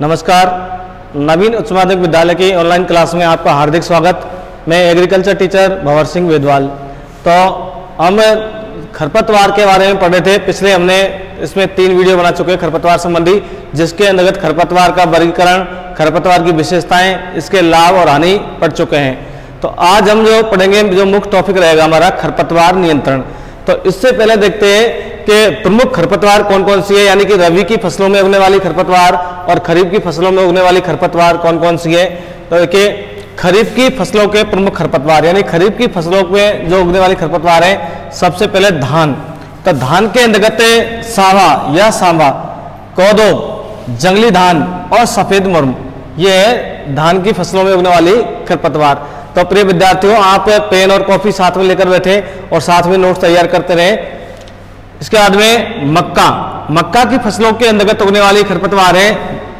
नमस्कार, नवीन उच्च माध्यमिक विद्यालय की ऑनलाइन क्लास में आपका हार्दिक स्वागत। मैं एग्रीकल्चर टीचर भंवर सिंह वेदवाल। तो हम खरपतवार के बारे में पढ़ रहे थे। पिछले हमने इसमें 3 वीडियो बना चुके हैं खरपतवार संबंधी, जिसके अंतर्गत खरपतवार का वर्गीकरण, खरपतवार की विशेषताएं, इसके लाभ और हानि पढ़ चुके हैं। तो आज हम जो पढ़ेंगे, जो मुख्य टॉपिक रहेगा हमारा खरपतवार नियंत्रण। तो इससे पहले देखते हैं कि प्रमुख खरपतवार कौन कौन सी है, यानी कि रबी की फसलों में उगने वाली खरपतवार और खरीफ की फसलों में उगने वाली खरपतवार कौन कौन सी है। तो देखिए, खरीफ की फसलों के प्रमुख खरपतवार, यानी खरीफ की फसलों में जो उगने वाली खरपतवार है, सबसे पहले धान। तो धान के अंतर्गत सांवा या सांबा, कोदो, जंगली धान और सफेद मुर्म, ये है धान की फसलों में उगने वाली खरपतवार। तो प्रिय विद्यार्थियों, आप पेन और कॉपी साथ में लेकर बैठे और साथ में नोट्स तैयार करते रहे। इसके बाद में मक्का की फसलों के अंतर्गत उगने वाली खरपतवार है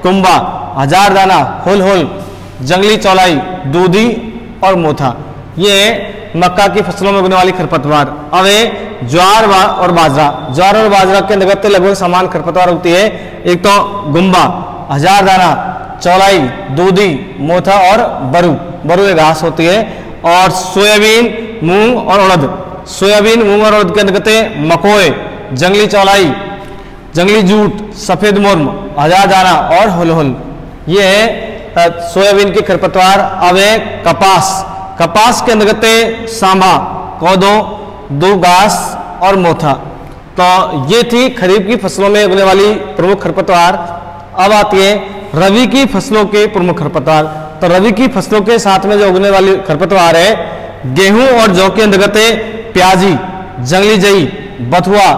कुंबा, हजार दाना, हुल, जंगली चौलाई, दूधी और मोथा। ये मक्का की फसलों में उगने वाली खरपतवार। अब ज्वार और बाजरा के अंतर्गत लगभग समान खरपतवार उगती है। एक तो गुंबा, हजार दाना, चौलाई, दूधी, मोथा और बरू एक घास होती है। और सोयाबीन, मूंग और उड़द के अंतर्गत मकोए, जंगली चौलाई, जंगली जूट, सफेद मुर्म, हजार दाना और हुल। ये है सोयाबीन की खरपतवार। अब है कपास के अंतर्गत सांभा, कोदो, दो घास और मोथा। तो ये थी खरीफ की फसलों में उगने वाली प्रमुख खरपतवार। अब आती है रबी की फसलों के प्रमुख खरपतवार। तो रबी की फसलों के साथ में जो उगने वाली खरपतवार है, गेहूं और जौ के अंतर्गत प्याजी, जंगली जई, बथुआ,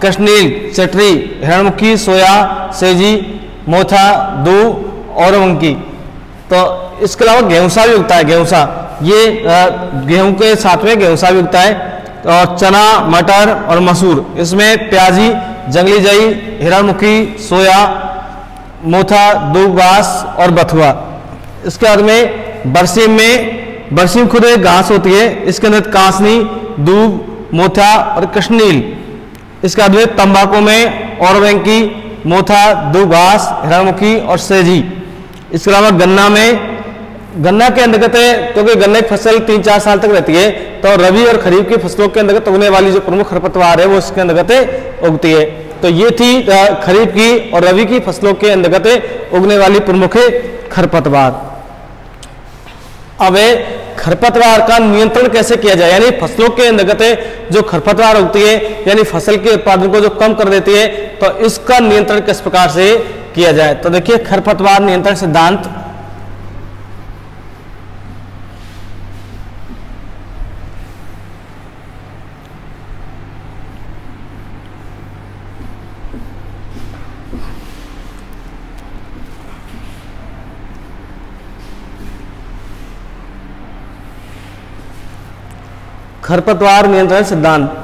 कश्नील, चटरी, हिरणमुखी, सोया, सेजी, मोथा, दू और वंकी। तो इसके अलावा गेहूंसा भी उगता है। ये गेहूं के साथ में गेहूंसा भी उगता है। और चना, मटर और मसूर, इसमें प्याजी, जंगली जई, हिरणमुखी, सोया, मोथा, दू घास और बथुआ। इसके बाद में बरसीम खुद एक घास होती है। इसके अंदर कासनी, दूब, मोथा और कश्नील। इसके बाद में तंबाकू में और वेंकी, मोथा, दू घास, हिरणमुखी और सेजी। इसके अलावा गन्ना के अंतर्गत है, क्योंकि गन्ने की फसल 3-4 साल तक रहती है। तो रबी और खरीफ की फसलों के अंतर्गत उगने वाली जो प्रमुख खरपतवार है, वो इसके अंतर्गत उगती है। तो ये थी खरीफ की और रबी की फसलों के अंतर्गत उगने वाली प्रमुख खरपतवार। अब खरपतवार का नियंत्रण कैसे किया जाए, यानी फसलों के अंतर्गत जो खरपतवार उगती है, यानी फसल के उत्पादन को जो कम कर देती है, तो इसका नियंत्रण किस प्रकार से किया जाए। तो देखिए, खरपतवार नियंत्रण सिद्धांत। खरपतवार नियंत्रण सिद्धांत।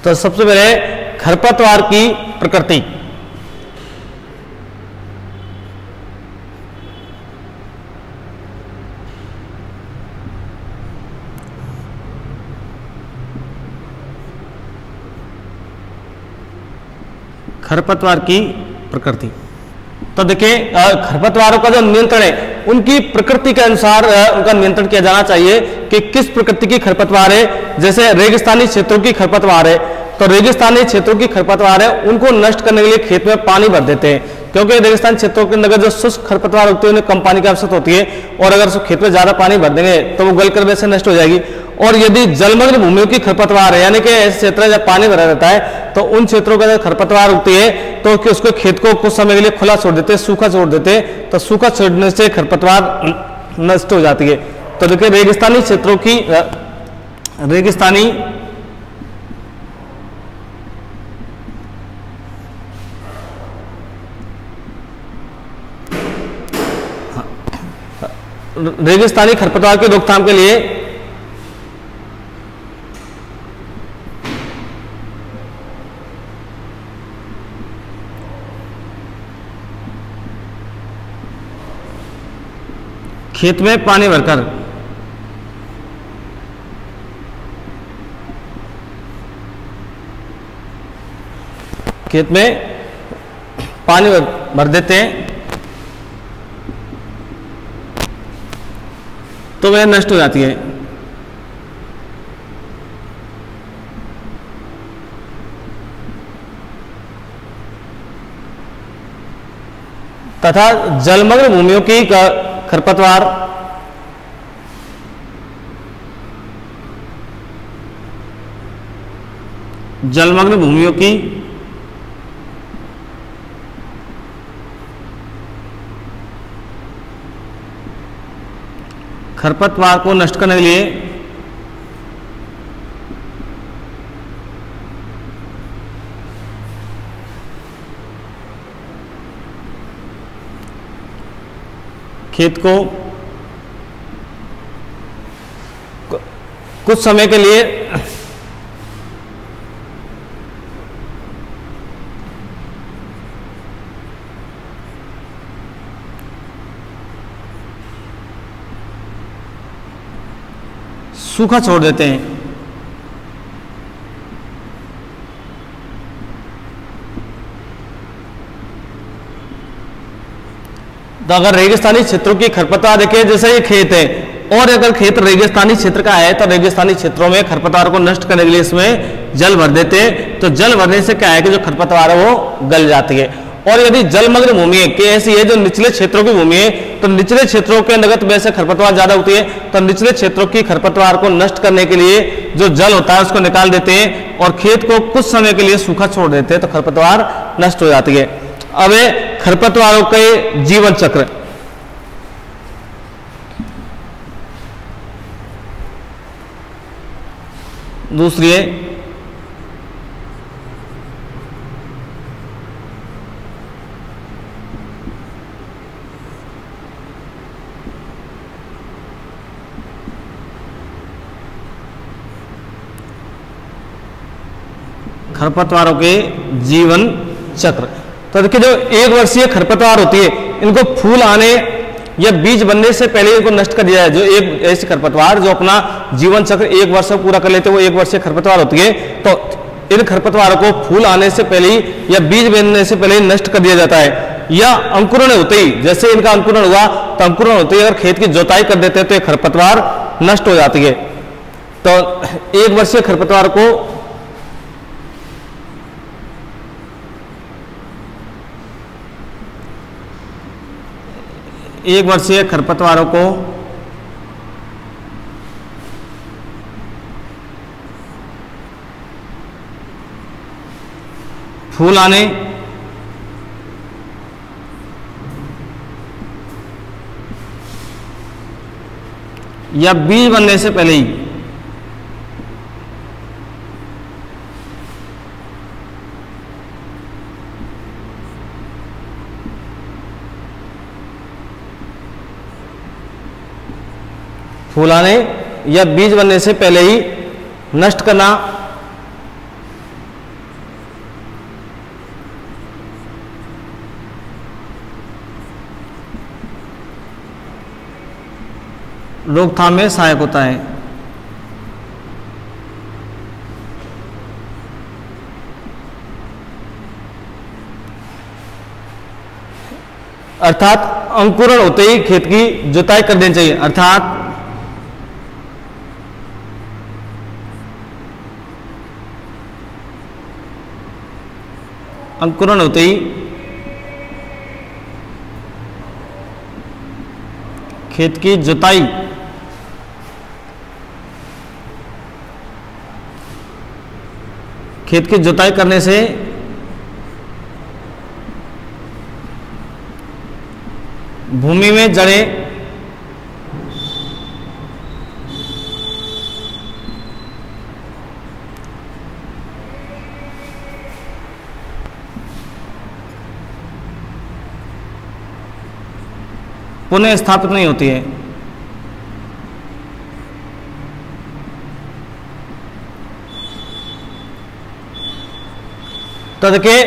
तो सबसे पहले खरपतवार की प्रकृति। खरपतवार की प्रकृति। तो देखिए, खरपतवारों का जो नियंत्रण है, उनकी प्रकृति के अनुसार उनका नियंत्रण किया जाना चाहिए कि किस प्रकृति की खरपतवार है। जैसे रेगिस्तानी क्षेत्रों की खरपतवार है, तो रेगिस्तानी क्षेत्रों की खरपतवार है, उनको नष्ट करने के लिए खेत में पानी भर देते हैं, क्योंकि रेगिस्तान क्षेत्रों के अंदर जो शुष्क खरपतवार होती है, उन्हें कम पानी की आवश्यकता होती है। और अगर उसको खेत में ज्यादा पानी भर देंगे तो वो गलकर वैसे नष्ट हो जाएगी। और यदि जलमग्न भूमियों की खरपतवार है, यानी कि ऐसे क्षेत्र जब पानी भरा रहता है, तो उन क्षेत्रों का खरपतवार उगती है, तो उसको खेत को कुछ समय के लिए खुला छोड़ देते, सूखा छोड़ देते, तो सूखा छोड़ने से खरपतवार नष्ट हो जाती है। तो देखिए, रेगिस्तानी क्षेत्रों की रेगिस्तानी खरपतवार की रोकथाम के लिए खेत में पानी भरकर खेत में पानी भर देते हैं तो वह नष्ट हो जाती है। तथा जलमग्न भूमियों की खरपतवार जलमग्न भूमियों की खरपतवार को नष्ट करने के लिए खेत को कुछ समय के लिए सूखा छोड़ देते हैं। तो अगर रेगिस्तानी क्षेत्रों की खरपतवार देखिए, जैसे ये खेत है और अगर खेत रेगिस्तानी क्षेत्र का है तो रेगिस्तानी क्षेत्रों में खरपतवार को नष्ट करने के लिए इसमें जल भर देते हैं। तो जल भरने से क्या है कि जो खरपतवार है वो गल जाती है। और यदि जलमग्न भूमि है कि ऐसी है जो निचले क्षेत्रों की भूमि है तो निचले क्षेत्रों के अंतर्गत वैसे खरपतवार ज्यादा होती है, तो निचले क्षेत्रों की खरपतवार को नष्ट करने के लिए जो जल होता है उसको निकाल देते हैं और खेत को कुछ समय के लिए सूखा छोड़ देते हैं तो खरपतवार नष्ट हो जाती है। अब खरपतवारों के जीवन चक्र, दूसरी है खरपतवारों के जीवन चक्र। तो देखिए जो एक वर्षीय खरपतवार होती है इनको फूल आने या बीज बनने से पहले इनको नष्ट कर दिया जाए। जो एक ऐसी खरपतवार जो अपना जीवन चक्र एक वर्ष में पूरा कर लेते हैं वो एक वर्षीय खरपतवार होती है। तो इन खरपतवारों को फूल आने से पहले ही या बीज बनने से पहले ही नष्ट कर दिया जाता है। या अंकुरण होते ही, जैसे इनका अंकुरण हुआ तो अंकुरण होते ही अगर खेत की जोताई कर देते हैं तो ये खरपतवार नष्ट हो जाती है। तो एक वर्षीय खरपतवार को एक वर्षीय खरपतवारों को फूल आने या बीज बनने से पहले ही फूल आने या बीज बनने से पहले ही नष्ट करना रोकथाम में सहायक होता है। अर्थात अंकुरण होते ही खेत की जुताई कर देनी चाहिए। अर्थात अंकुरण होते ही खेत की जुताई करने से भूमि में जड़ें पुनः स्थापित नहीं होती है। तो देखिए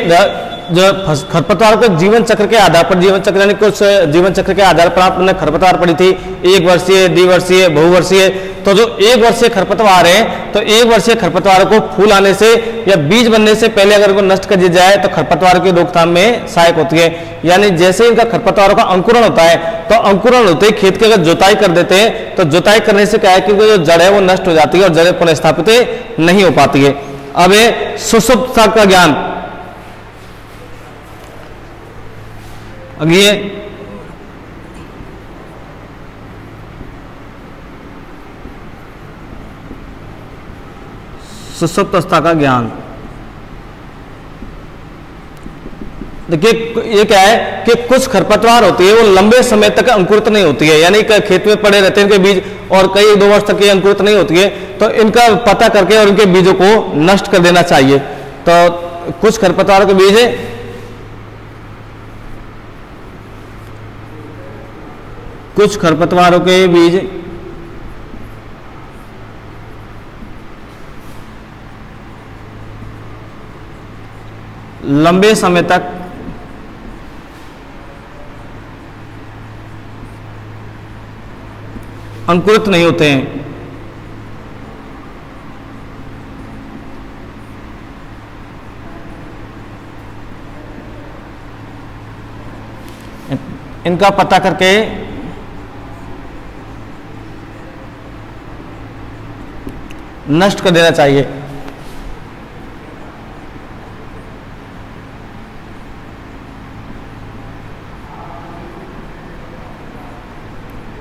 जो खरपतवार को जीवन चक्र के आधार पर, जीवन चक्र यानी कुछ जीवन चक्र के आधार पर आपने खरपतवार पढ़ी थी, 1 वर्षीय, द्विवर्षीय, बहुवर्षीय। तो जो 1 वर्षीय खरपतवार है, तो 1 वर्षीय खरपतवार को फूल आने से या बीज बनने से पहले अगर को नष्ट कर दिया जाए तो खरपतवार की रोकथाम में सहायक होती है। यानी जैसे इनका खरपतवारों का अंकुरण होता है, तो अंकुरण होते ही खेत की अगर जुताई कर देते हैं, तो जुताई करने से क्या है कि जो जड़ है वो नष्ट हो जाती है और जड़ पुनः नहीं हो पाती है। अब है सुषुप्तता का ज्ञान। अगली सुषुप्त अवस्था का ज्ञान। देखिए ये क्या है कि कुछ खरपतवार होती है वो लंबे समय तक अंकुरित नहीं होती है, यानी खेत में पड़े रहते हैं इनके बीज और कई 2 वर्ष तक ये अंकुरित नहीं होती है, तो इनका पता करके और इनके बीजों को नष्ट कर देना चाहिए। तो कुछ खरपतवारों के बीज कुछ खरपतवारों के बीज लंबे समय तक अंकुरित नहीं होते हैं। इनका पता करके नष्ट कर देना चाहिए।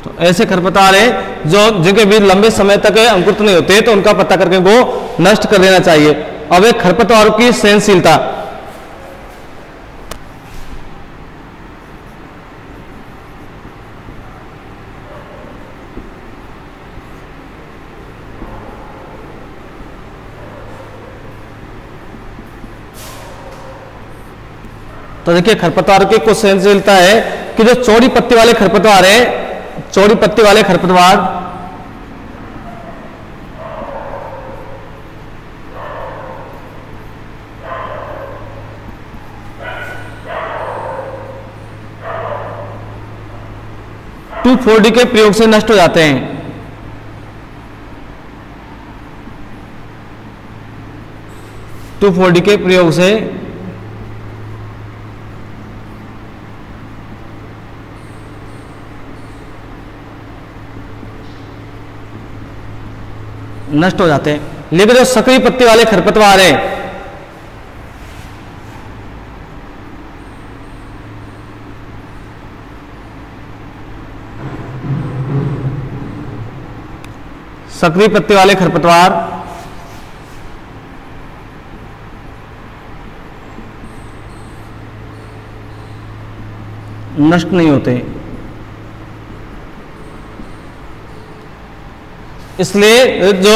तो ऐसे खरपतवार है जो जिनके बीज लंबे समय तक अंकुरित नहीं होते, तो उनका पता करके वो नष्ट कर देना चाहिए। अब एक खरपतवारों की सहनशीलता। तो देखिए खरपतवार की कुछ सहनशीलता है कि जो चौड़ी पत्ती वाले खरपतवार है, चौड़ी पत्ती वाले खरपतवार टू,4-D के प्रयोग से नष्ट हो जाते हैं। टू,4-D के प्रयोग से नष्ट हो जाते हैं। लेकिन जो सक्रिय पत्ती वाले खरपतवार हैं, सक्रिय पत्ती वाले खरपतवार नष्ट नहीं होते। इसलिए जो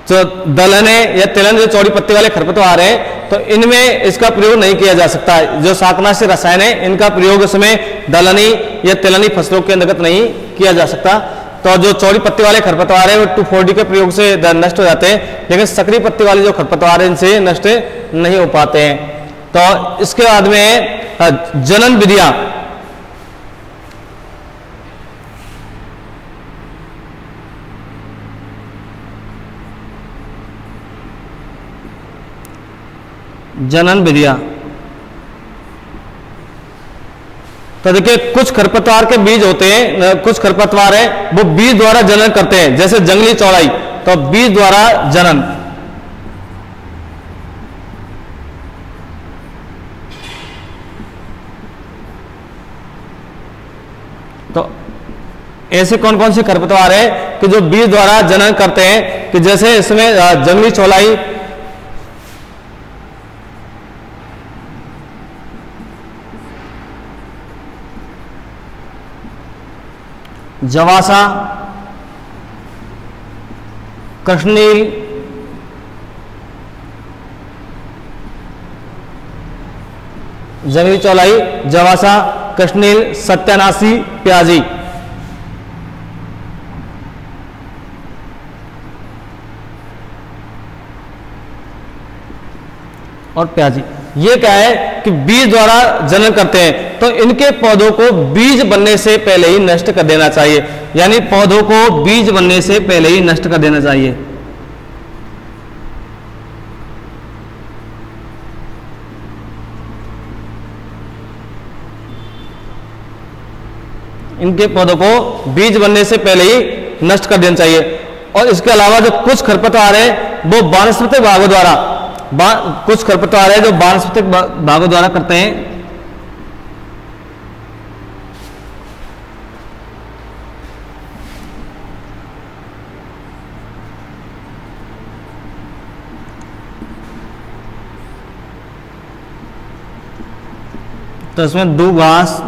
दलहन है या तिलहन, जो चौड़ी पत्ती वाले खरपतवार है, तो इनमें इसका प्रयोग नहीं किया जा सकता। जो शाकनाशी रसायन है इनका प्रयोग इसमें दलहनी या तिलहनी फसलों के अंतर्गत नहीं किया जा सकता। तो जो चौड़ी पत्ती वाले खरपतवार है वो 2,4-D के प्रयोग से नष्ट हो जाते हैं, लेकिन सक्रिय पत्ती वाले जो खरपतवार है इनसे नष्ट नहीं हो पाते हैं। तो इसके बाद में जनन विधियां। जनन विधियां। तो देखिए कुछ खरपतवार के बीज होते हैं, कुछ खरपतवार है वो बीज द्वारा जनन करते हैं, जैसे जंगली चौड़ाई, तो बीज द्वारा जनन। तो ऐसे कौन कौन से खरपतवार है कि जो बीज द्वारा जनन करते हैं, कि जैसे इसमें जंगली चौलाई, जवासा, कृष्णनील, जंगली चौलाई, जवासा, कृष्णनील, सत्यानाशी, प्याजी। और प्याजी। ये क्या है कि बीज द्वारा जनन करते हैं, तो इनके पौधों को बीज बनने से पहले ही नष्ट कर देना चाहिए, यानी पौधों को बीज बनने से पहले ही नष्ट कर देना चाहिए। इनके पौधों को बीज बनने से पहले ही नष्ट कर देना चाहिए। और इसके अलावा जो कुछ खरपतवार है वो वानस्पतिक भागों द्वारा कुछ खरपतवार है जो वानस्पतिक भागों द्वारा करते हैं। तो इसमें दो घास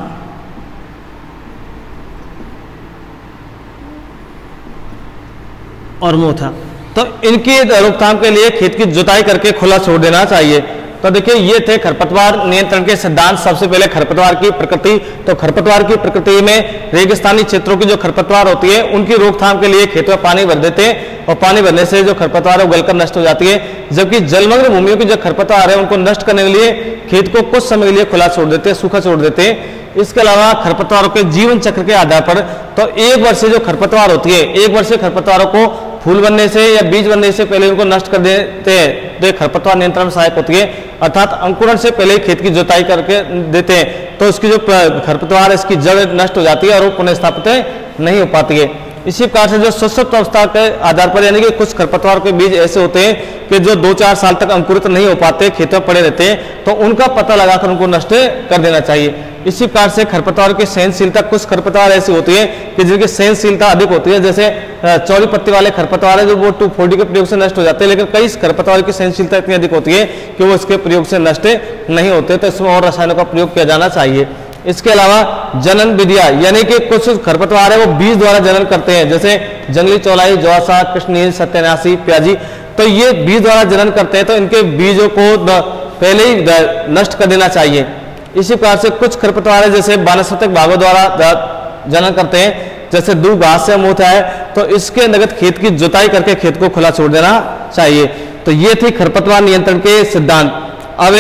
और मोथा, तो इनकी रोकथाम के लिए खेत की जुताई करके खुला छोड़ देना चाहिए। तो देखिए ये थे खरपतवार नियंत्रण के सिद्धांत। सबसे पहले खरपतवार की प्रकृति, तो खरपतवार की प्रकृति में रेगिस्तानी क्षेत्रों की जो खरपतवार होती है उनकी रोकथाम के लिए खेत में पानी भर देते हैं और पानी भरने से जो खरपतवार है वो गलकर नष्ट हो जाती है। जबकि जलमग्न भूमियों की जो खरपतवार है उनको नष्ट करने के लिए खेत को कुछ समय के लिए खुला छोड़ देते हैं, सूखा छोड़ देते हैं। इसके अलावा खरपतवारों के जीवन चक्र के आधार पर तो एक वर्ष से जो खरपतवार होती है, एक वर्ष से खरपतवारों को फूल बनने से या बीज बनने से पहले उनको नष्ट कर देते हैं, तो खरपतवार नियंत्रण में सहायक होती है। अर्थात अंकुरण से पहले खेत की जुताई करके देते हैं तो इसकी जो खरपतवार इसकी जड़ नष्ट हो जाती है और वो पुनः स्थापित नहीं हो पाती है। इसी प्रकार से जो सुषुप्त अवस्था के आधार पर, यानी कि कुछ खरपतवार के बीज ऐसे होते हैं कि जो 2-4 साल तक अंकुरित नहीं हो पाते, खेत में पड़े रहते हैं, तो उनका पता लगाकर उनको नष्ट कर देना चाहिए। इसी प्रकार से खरपतवार की सहनशीलता, कुछ खरपतवार ऐसी होती है कि जिनकी सहनशीलता अधिक होती है, जैसे चौड़ी पत्ती वाले खरपतवार है जो वो 2,4-D के प्रयोग से नष्ट हो जाते हैं, लेकिन कई खरपतवार की सहनशीलता इतनी अधिक होती है कि वो इसके प्रयोग से नष्ट नहीं होते, तो इसमें और रसायनों का प्रयोग किया जाना चाहिए। इसके अलावा जनन विधियां, यानी कि कुछ खरपतवार है वो बीज द्वारा जनन करते हैं, जैसे जंगली चौलाई, ज्वासा, कृष्णनील, सत्यानाशी, प्याजी, तो ये बीज द्वारा जनन करते हैं, तो इनके बीजों को पहले ही नष्ट कर देना चाहिए। इसी प्रकार से कुछ खरपतवार है जैसे वानस्पतिक भागों द्वारा जनन करते हैं, जैसे दूब, घास या मोथा है, तो इसके अंतर्गत खेत की जुताई करके खेत को खुला छोड़ देना चाहिए। तो ये थी खरपतवार नियंत्रण के सिद्धांत। अब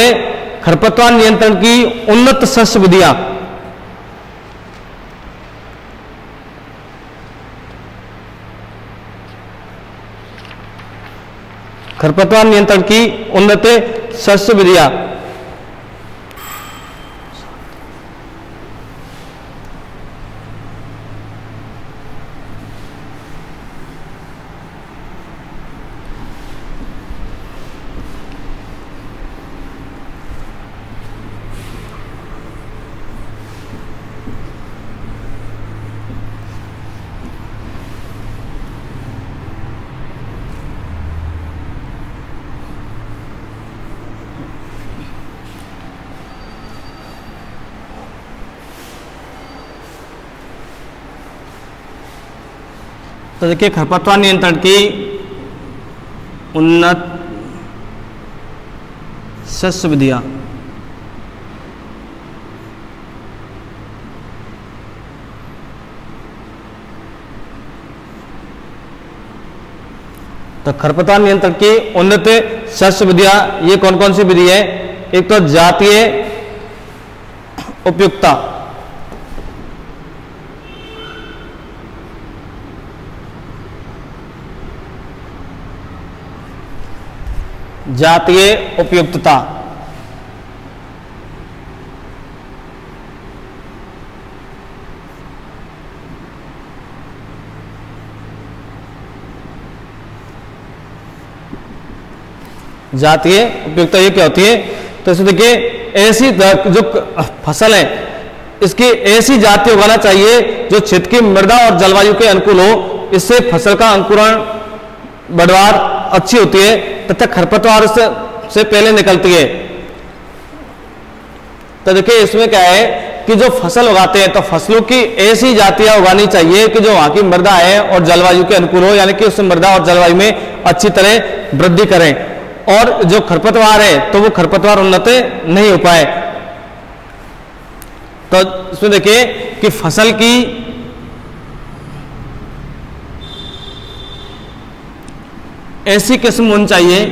खरपतवार नियंत्रण की उन्नत शस्त्र विधियां। खरपतवार नियंत्रण की उन्नत शस्त्र विधियां। तो देखिए खरपतवार नियंत्रण की उन्नत शस्त्र विधियां। तो खरपतवार नियंत्रण की उन्नत शस्त्र विधियां ये कौन कौन सी विधि है? एक तो जातीय उपयुक्तता, जातीय उपयुक्तता, जातीय उपयुक्तता ये क्या होती है? तो इसमें देखिए ऐसी जो फसल है इसकी ऐसी जाति उगाना चाहिए जो क्षेत्र की मृदा और जलवायु के अनुकूल हो, इससे फसल का अंकुरण बढ़वार अच्छी होती है तथा खरपतवार से पहले निकलती है। तो देखिए इसमें क्या है कि जो फसल उगाते हैं तो फसलों की ऐसी जातियां उगानी चाहिए कि जो वहां की मृदा है और जलवायु के अनुकूल हो, यानी कि उस मृदा और जलवायु में अच्छी तरह वृद्धि करें। और जो खरपतवार है तो वो खरपतवार उन्नत नहीं हो पाए। तो इसमें देखिए कि फसल की ऐसी किस्म होनी चाहिए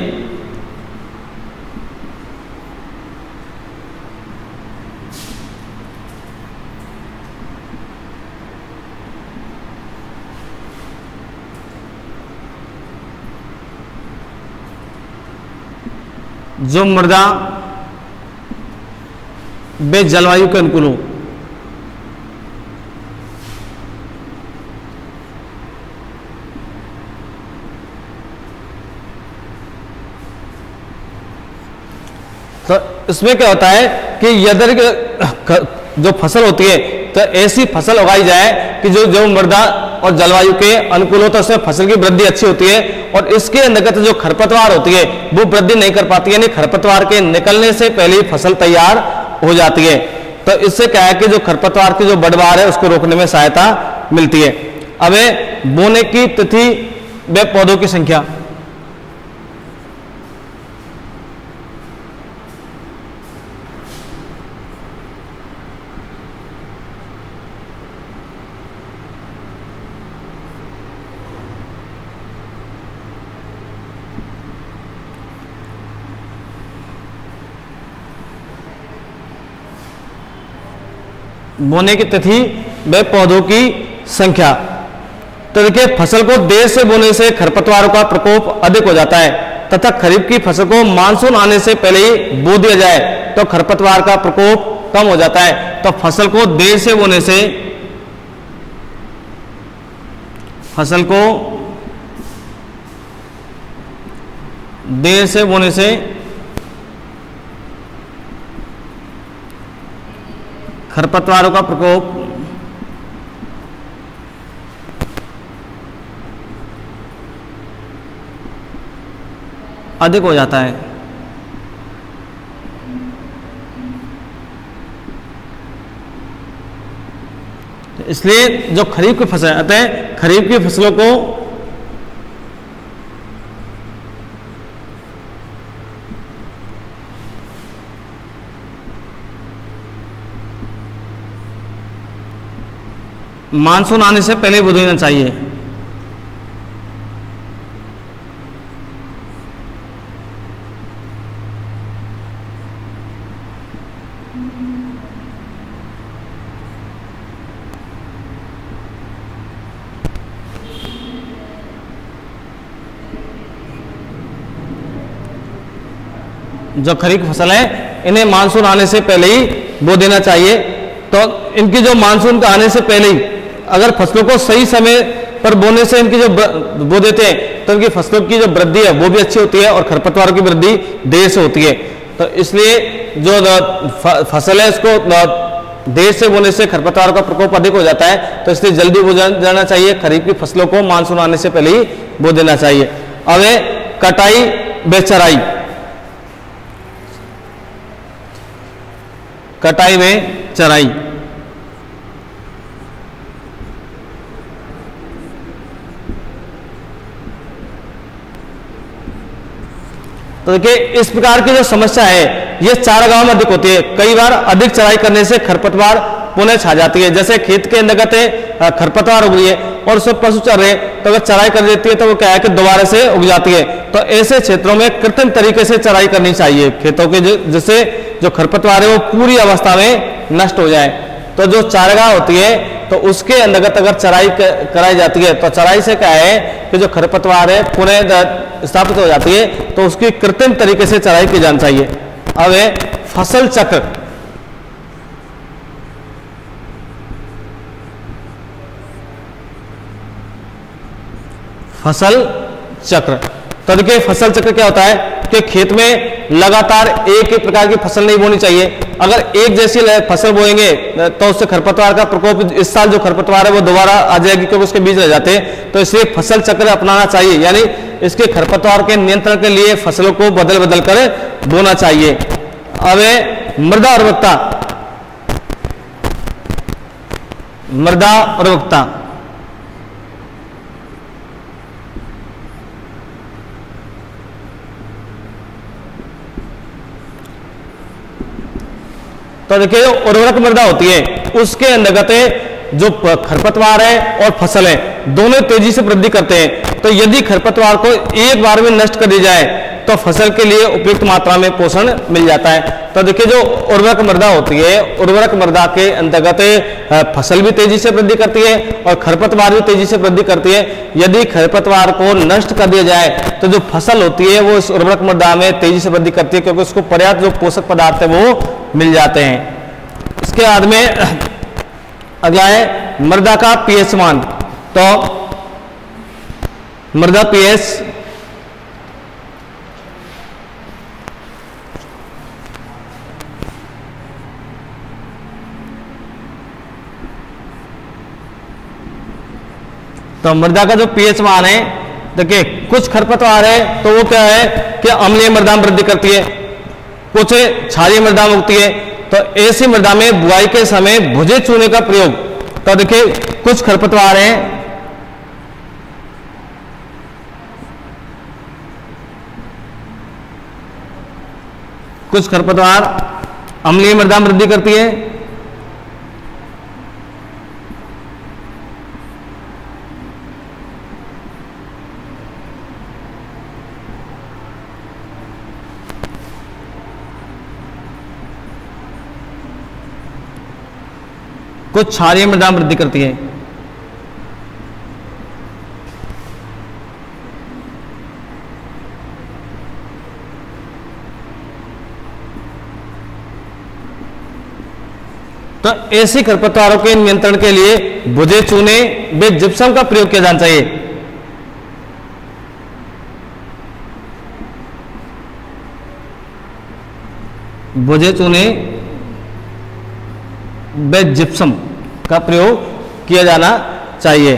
जो मृदा वे जलवायु के अनुकूल हो। तो इसमें क्या होता है कि यदि जो फसल होती है तो ऐसी फसल उगाई जाए कि जो मृदा और जलवायु के अनुकूल हो, तो उसमें फसल की वृद्धि अच्छी होती है। और इसके अंतर्गत जो खरपतवार होती है वो वृद्धि नहीं कर पाती है, यानी खरपतवार के निकलने से पहले ही फसल तैयार हो जाती है। तो इससे क्या है कि जो खरपतवार की जो बढ़वार है उसको रोकने में सहायता मिलती है। अब बोने की तिथि व पौधों की संख्या। बोने की तिथि व पौधों की संख्या। तो देखिए, फसल को देर से बोने से खरपतवारों का प्रकोप अधिक हो जाता है तथा खरीफ की फसल को मानसून आने से पहले ही बो दिया जाए तो खरपतवार का प्रकोप कम हो जाता है। तो फसल को देर से बोने से खरपतवारों का प्रकोप अधिक हो जाता है। इसलिए जो खरीफ की फसल आते हैं, खरीफ की फसलों को मानसून आने से पहले बो देना चाहिए। जो खरीफ की फसल है इन्हें मानसून आने से पहले ही बो देना चाहिए। तो इनकी जो मानसून का आने से पहले ही अगर फसलों को सही समय पर बोने से इनकी जो बो देते हैं तो इनकी फसलों की जो वृद्धि है वो भी अच्छी होती है और खरपतवारों की वृद्धि देर से होती है। तो इसलिए जो फसल है इसको देर से बोने से खरपतवारों का प्रकोप अधिक हो जाता है। तो इसलिए जल्दी बो जाना चाहिए। खरीफ की फसलों को मानसून आने से पहले ही बो देना चाहिए। अब कटाई व चराई। कटाई में चराई। तो देखिए, इस प्रकार की जो समस्या है ये चारागाह में अधिक होती है। कई बार अधिक चराई करने से खरपतवार पुनः छा जाती है। जैसे खेत के अंतर्गत खरपतवार उग रही है और उसमें पशु चर रहे हैं, तो अगर चराई कर देती है तो वो क्या है कि दोबारा से उग जाती है। तो ऐसे क्षेत्रों में कृत्रिम तरीके से चराई करनी चाहिए खेतों के, जिससे जो खरपतवार है वो पूरी अवस्था में नष्ट हो जाए। तो जो चारागाह होती है तो उसके अंतर्गत अगर चराई कराई जाती है तो चराई से क्या है कि जो खरपतवार है पुनः स्थापित हो जाती है। तो उसकी कृत्रिम तरीके से चराई की जानी चाहिए। अब फसल चक्र। फसल चक्र। तो देखिए, फसल चक्र क्या होता है कि खेत में लगातार एक ही प्रकार की फसल नहीं बोनी चाहिए। अगर एक जैसी फसल बोएंगे तो उससे खरपतवार का प्रकोप, इस साल जो खरपतवार है वो दोबारा आ जाएगी क्योंकि उसके बीज रह जाते हैं। तो इसलिए फसल चक्र अपनाना चाहिए, यानी इसके खरपतवार के नियंत्रण के लिए फसलों को बदल बदल कर बोना चाहिए। अब मृदा उर्वरकता। मृदा उर्वरकता। तो देखिए, जो उर्वरक मृदा होती है उसके अंतर्गत जो खरपतवार है और फसल है दोनों तेजी से वृद्धि करते हैं। तो यदि खरपतवार को एक बार में नष्ट कर दी जाए तो फसल के लिए उपयुक्त मात्रा में पोषण मिल जाता है। तो देखिए जो उर्वरक मृदा होती है, उर्वरक मृदा के अंतर्गत फसल भी तेजी से वृद्धि करती है और खरपतवार भी तेजी से वृद्धि करती है। यदि खरपतवार को नष्ट कर दिया जाए तो जो फसल होती है वो इस उर्वरक मृदा में तेजी से वृद्धि करती है, क्योंकि उसको पर्याप्त जो पोषक पदार्थ है वो मिल जाते हैं। इसके बाद में अगला है मृदा का पीएच मान। तो मृदा पीएच तो मृदा का जो पीएच मान है, देखिए कुछ खरपतवार है तो वो क्या है कि अम्लीय मृदा में वृद्धि करती है, कुछ क्षारीय मृदा में उगती है। तो ऐसी मृदा में बुआई के समय भुजे चूने का प्रयोग, तो देखिए कुछ खरपतवार हैं कुछ खरपतवार अम्लीय मृदा में वृद्धि करती है, कुछ क्षारीय मृदा में वृद्धि करती है। तो ऐसी खरपतवारों के नियंत्रण के लिए भुजे चूने व जिप्सम का प्रयोग किया जाना चाहिए। भुजे चूने व जिप्सम का प्रयोग किया जाना चाहिए।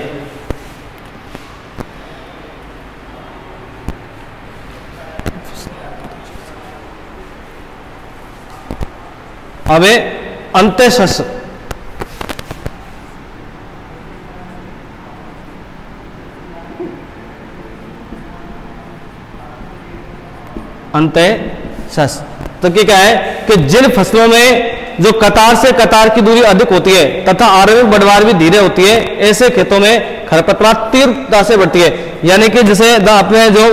अब अंत्यशस्त्र, अंत्यशस्त्र तो क्या है कि जिन फसलों में जो कतार से कतार की दूरी अधिक होती है तथा आरंभिक बढ़वार भी धीरे होती है, ऐसे खेतों में खरपतवार तीव्रता से बढ़ती है। यानी कि जैसे अपने जो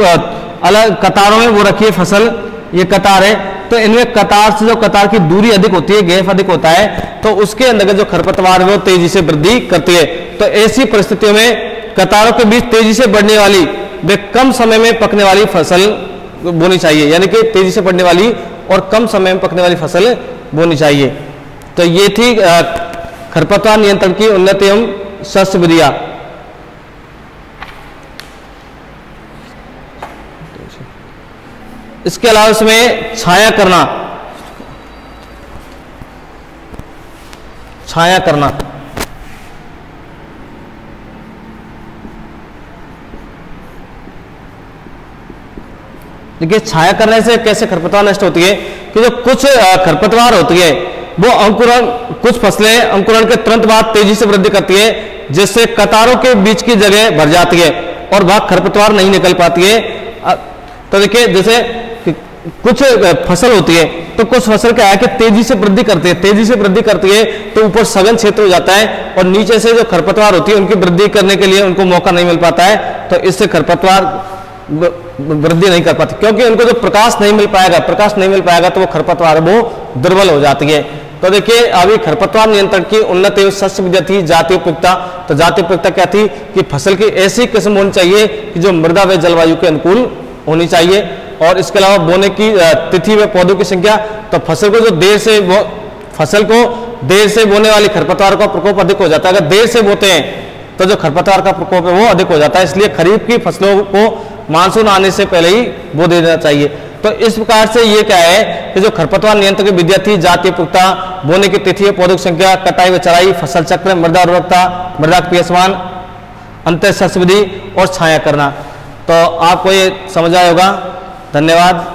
अलग कतारों में वो रखी है फसल, ये कतार है, तो इनमें कतार से जो कतार की दूरी अधिक होती है, गैप अधिक होता है, तो उसके अंदर जो खरपतवार है वो तेजी से वृद्धि करती है। तो ऐसी परिस्थितियों में कतारों के बीच तेजी से बढ़ने वाली वे कम समय में पकने वाली फसल बोनी चाहिए। यानी कि तेजी से बढ़ने वाली और कम समय में पकने वाली फसल बोनी चाहिए। तो ये थी खरपतवार नियंत्रण की उन्नत एवं शस्त्र विधियां। इसके अलावा इसमें छाया करना, छाया करना देखिए छाया करने से कैसे खरपतवार नष्ट होती है कि जो कुछ खरपतवार होती है वो अंकुरण, कुछ फसलें अंकुरण के तुरंत बाद तेजी से वृद्धि करती है, जिससे कतारों के बीच की जगह भर जाती है और वह खरपतवार नहीं निकल पाती है। तो देखिए जैसे कुछ फसल होती है तो कुछ फसल क्या है कि तेजी से वृद्धि करती है, तेजी से वृद्धि करती है तो ऊपर सघन क्षेत्र हो जाता है और नीचे से जो खरपतवार होती है उनकी वृद्धि करने के लिए उनको मौका नहीं मिल पाता है, तो इससे खरपतवार वृद्धि नहीं कर पाती, क्योंकि उनको जो प्रकाश नहीं मिल पाएगा, प्रकाश नहीं मिल पाएगा तो वो खरपतवार वो दुर्बल हो जाती है। तो देखिए अभी खरपतवार नियंत्रण की उन्नत एवं शस्त्र विधि थी जातीय उपयुक्तता। तो जातीय उपयुक्तता क्या थी कि फसल की ऐसी किस्म होनी चाहिए कि जो मृदा व जलवायु के अनुकूल होनी चाहिए। और इसके अलावा बोने की तिथि व पौधों की संख्या, तो फसल को जो देर से बोने वाली खरपतवार का प्रकोप अधिक हो जाता है। अगर देर से बोते हैं तो जो खरपतवार का प्रकोप है वो अधिक हो जाता है, इसलिए खरीफ की फसलों को मानसून आने से पहले ही बो दे देना चाहिए। तो इस प्रकार से ये क्या है कि जो खरपतवार नियंत्रण की विधियां थी जातीय उपयुक्तता, बोने की तिथि, पौधों की संख्या, कटाई व चराई, फसल चक्र, मृदा उर्वरकता, मृदा पीएच मान, अंतर शस्त्र विधि और छाया करना। तो आपको ये समझ आया होगा। धन्यवाद।